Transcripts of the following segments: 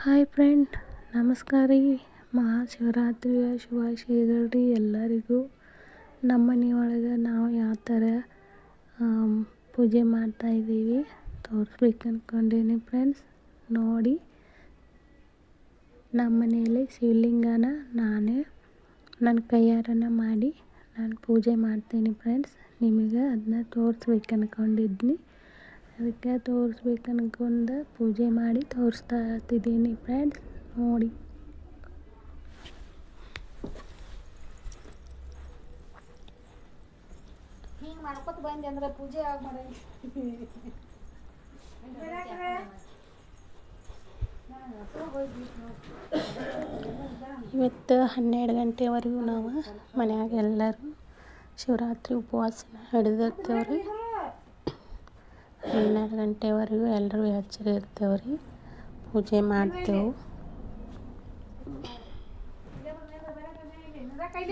Hi friend, ನಮಸ್ಕಾರ ರೀ. ಮಹಾಶಿವರಾತ್ರಿಯ ಶುಭಾಶಯಗಳು ರೀ ಎಲ್ಲರಿಗೂ. ನಮ್ಮ ಮನೆಯೊಳಗೆ ನಾವು ಯಾವ ಥರ ಪೂಜೆ ಮಾಡ್ತಾಯಿದ್ದೀವಿ ತೋರಿಸ್ಬೇಕು ಅಂದ್ಕೊಂಡೀನಿ ಫ್ರೆಂಡ್ಸ್. ನೋಡಿ, ನಮ್ಮ ಮನೆಯಲ್ಲಿ ಶಿವಲಿಂಗನ ನಾನೇ ನನ್ನ ಕೈಯಾರನ ಮಾಡಿ ನಾನು ಪೂಜೆ ಮಾಡ್ತೀನಿ ಫ್ರೆಂಡ್ಸ್. ನಿಮಗೆ ಅದನ್ನ ತೋರಿಸ್ಬೇಕು ಅಂದ್ಕೊಂಡಿದ್ನಿ, ಅದಕ್ಕೆ ತೋರಿಸ್ಬೇಕು ಅನ್ಕೊಂಡು ಪೂಜೆ ಮಾಡಿ ತೋರಿಸ್ತಾ ಇರ್ತಿದ್ದೀನಿ ಫ್ರೆಂಡ್ಸ್. ನೋಡಿ, ಹಿಂಗೆ ಮಾಡ್ಕೊತ ಬಂದೆ ಅಂದ್ರೆ ಪೂಜೆ ಆಗಿ ಮಾಡಿ ಇವತ್ತು 12 ಗಂಟೆವರೆಗೂ ನಾವು ಮನ್ಯಾಗ ಎಲ್ಲರೂ ಶಿವರಾತ್ರಿ ಉಪವಾಸನ ಹಿಡಿದಿರ್ತೇವ್ರಿ. 12 ಗಂಟೆವರೆಗೂ ಎಲ್ಲರೂ ಎಚ್ಚರ ಇರ್ತೇವ್ರಿ, ಪೂಜೆ ಮಾಡ್ತೇವೆ.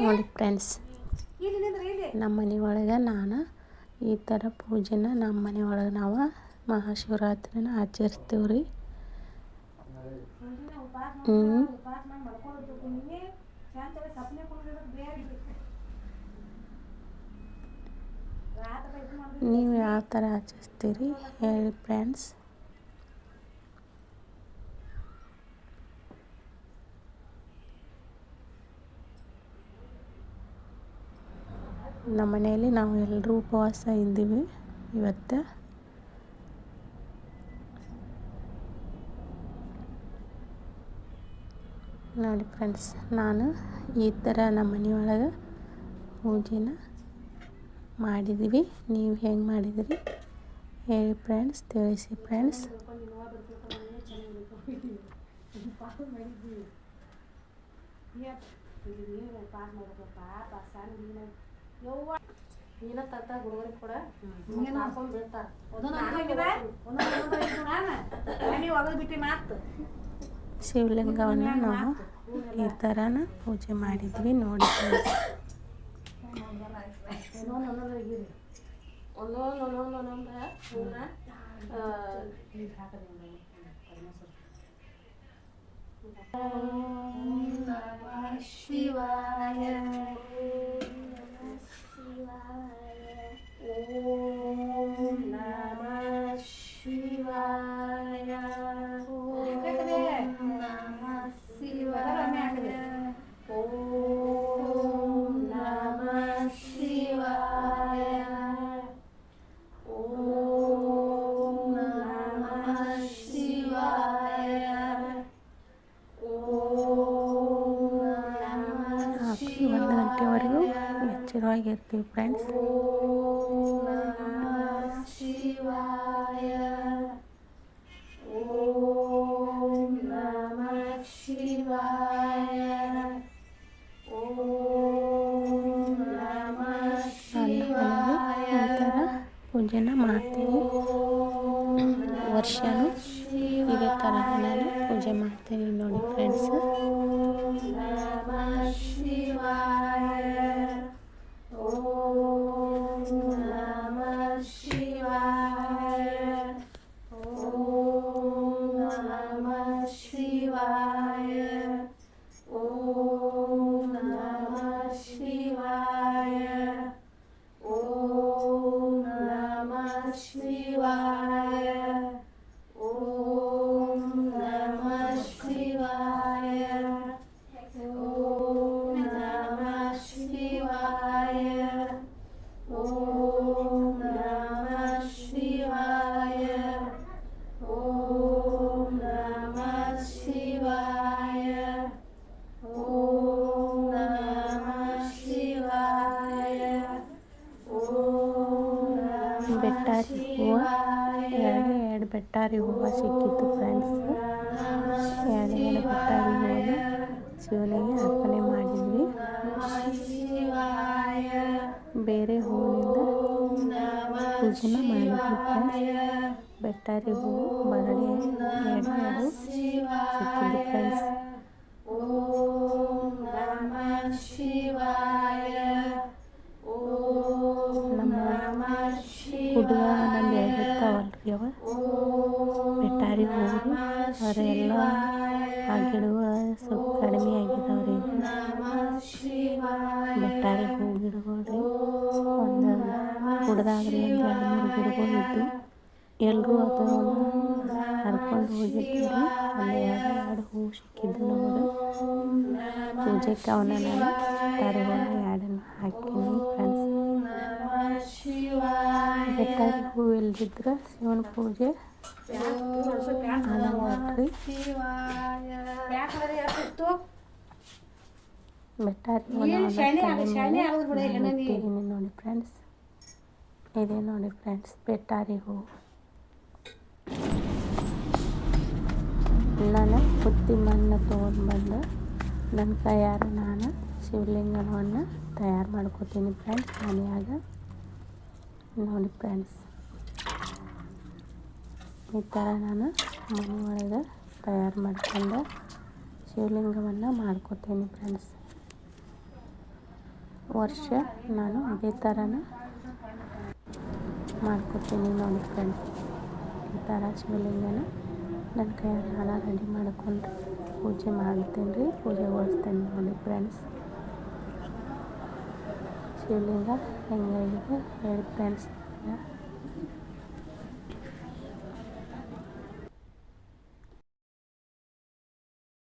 ನೋಡಿ ಫ್ರೆಂಡ್ಸ್, ನಮ್ಮ ಮನೆಯೊಳಗೆ ನಾನು ಈ ಥರ ಪೂಜೆನ ನಮ್ಮ ಮನೆಯೊಳಗೆ ನಾವು ಮಹಾಶಿವರಾತ್ರಿನ ಆಚರಿಸ್ತೇವ್ರಿ. ನೀವು ಯಾವ ಥರ ಆಚರಿಸ್ತೀರಿ ಹೇಳಿ ಫ್ರೆಂಡ್ಸ್. ನಮ್ಮ ಮನೆಯಲ್ಲಿ ನಾವು ಎಲ್ಲರೂ ಉಪವಾಸ ಇದ್ದೀವಿ ಇವತ್ತು. ನೋಡಿ ಫ್ರೆಂಡ್ಸ್, ನಾನು ಈ ಥರ ನಮ್ಮ ಮನೆಯೊಳಗೆ ಪೂಜೆನ ಮಾಡಿದ್ದೀವಿ. ನೀವು ಹೆಂಗೆ ಮಾಡಿದಿರಿ ಹೇಳಿ ಫ್ರೆಂಡ್ಸ್, ತಿಳಿಸಿ ಫ್ರೆಂಡ್ಸ್. ಶಿವಲಿಂಗವನ್ನು ನಾವು ಈ ಥರನ ಪೂಜೆ ಮಾಡಿದ್ವಿ ನೋಡಿ ಫ್ರೆಂಡ್ಸ್. ಶಿವಾಯ ಓಂ ನಮಃ ಶಿವಾಯ ಓಂ ನಮಃ ಶಿವಾಯ ಓಂ ನಮಃ ಶಿವಾಯ ಓಂ ನಮಃ ಶಿವಾಯ ಓಂ ನಮಃ ರಾತ್ರಿ 1 ಗಂಟೆವರೆಗೂ ಎಚ್ಚರವಾಗಿರ್ತೀವಿ ಫ್ರೆಂಡ್ಸ್. ಶಿವಾಯ ಓಂ ನಮಃ ಶಿವಾಯ ಓಂ ನಮಃ ಶಿವಾಯ ಈ ಥರ ಪೂಜೆನ ಮಾಡ್ತೀವಿ. ವರ್ಷನೂ ಇದೇ ಥರ ನಾನು ಪೂಜೆ ಮಾಡ್ತೀನಿ ನೋಡಿ ಫ್ರೆಂಡ್ಸ್. ಓಂ ನಮಃ ಶಿವಾಯ ಓಂ ನಮಃ ಶಿವಾಯ ಓಂ ನಮಃ ಶಿವಾಯ ಓಂ ನಮಃ ಶಿವಾಯ ಓಂ ನಮಃ ಶಿವಾಯ ಓಂ ನಮಃ ಶಿವಾಯ ಓಂ ನಮಃ ಶಿವಾಯ ಓಂ ನಮಃ ಶಿವಾಯ ಓಂ ನಮಃ ಶಿವಾಯ ಓಂ ನಮಃ ಶಿವಾಯ ಓಂ ಬೆಟ್ಟಾರಿ ಹೂವು ಎರಡು ಬೆಟ್ಟಾರಿ ಹೂವು ಸಿಕ್ಕಿತ್ತು ಫ್ರೆಂಡ್ಸ್. ಎರಡು ಬೆಟ್ಟಾರಿ ಹೂವನ್ನ ಶಿವನಿಗೆ ಅರ್ಪಣೆ ಮಾಡಿದ್ವಿ. ಬೇರೆ ಹೂವಿನಿಂದ ಪೂಜೆನ ಮಾಡಿದ್ವಿ ಫ್ರೆಂಡ್ಸ್. ಬೆಟ್ಟಾರಿ ಹೂವು ಬರಡಿ ಎರಡು ಸಿಕ್ಕಿದ್ದು ಫ್ರೆಂಡ್ಸ್. ನಮ್ಮ ಕುಡುವ ನಮ್ಮ ಇರ್ತಾವಲ್ರಿ ಅವ ಬೆಟ್ಟಾರಿ ಹೂವು, ಅವರೆಲ್ಲ ಆ ಗಿಡಗಳು ಸ್ವಲ್ಪ ಕಡಿಮೆ ಆಗಿದಾವ್ರಿ. ಬೆಟ್ಟಾರಿ ಹೂ ಗಿಡಗಳು ರೀ, ಒಂದು ಗುಡ್ದಾಗ್ರಿ ಒಂದು 2-3 ಗಿಡಗಳು ಇದ್ದು ಎಲ್ಲರೂ ಅದನ್ನ ಹರ್ಕೊಂಡು ಹೋಗಿರ್ತೀವಿ. ಅಲ್ಲಿ 2 ಹೂ ಸಿಕ್ಕಿದ್ದು ನಮಗೆ. ಪೂಜೆಗೆ ಅವನ್ನ ನಾನು ಬೆಟ್ಟಾರಿ ಹೂವನ್ನ 2 ಹಾಕೀನಿ ಫ್ರೆಂಡ್ಸ್. ಬೆಟ್ಟಾರಿ ಹೂ ಇಲ್ದಿದ್ರೆ ಶಿವನ ಪೂಜೆ ಆದಂಗಾತ್ರಿ. ಬೆಟ್ಟಾರಿ ಹೂವನ್ನ ಇಟ್ಟಿದ್ದೀನಿ ನೋಡಿ ಫ್ರೆಂಡ್ಸ್. ಇದೆ ನೋಡಿ ಫ್ರೆಂಡ್ಸ್ ಬೆಟ್ಟಾರಿ ಹೂ. ನಾನು ಬುತ್ತಿ ಮಣ್ಣು ತೊಗೊಂಡ್ಬಂದು ನನ್ನ ಕೈಯಾರ ನಾನು ಶಿವಲಿಂಗವನ್ನು ತಯಾರು ಮಾಡ್ಕೋತೀನಿ ಫ್ರೆಂಡ್ಸ್ ಮನೆಯಾಗ. ನೋಡಿ ಫ್ರೆಂಡ್ಸ್, ಈ ಥರ ನಾನು ಮನೆ ಒಳಗೆ ತಯಾರು ಮಾಡ್ಕೊಂಡು ಶಿವಲಿಂಗವನ್ನು ಮಾಡ್ಕೋತೀನಿ ಫ್ರೆಂಡ್ಸ್. ವರ್ಷ ನಾನು ಇದೇ ಥರನ ಮಾಡ್ಕೋತೀನಿ ನೋಡಿ ಫ್ರೆಂಡ್ಸ್. ಈ ಥರ ಶಿವಲಿಂಗನ ನನ್ನ ಕೈಯಾಗ ನಾನು ರೆಡಿ ಮಾಡಿಕೊಂಡು ಪೂಜೆ ಮಾಡ್ತೀನಿ ರೀ, ಪೂಜೆಗೊಳಿಸ್ತೇನೆ ನೋಡಿ ಫ್ರೆಂಡ್ಸ್. ಶಿವಲಿಂಗ ಹೆಂಗಾಗಿದೆ ಹೇಳಿ ಫ್ರೆಂಡ್ಸ್.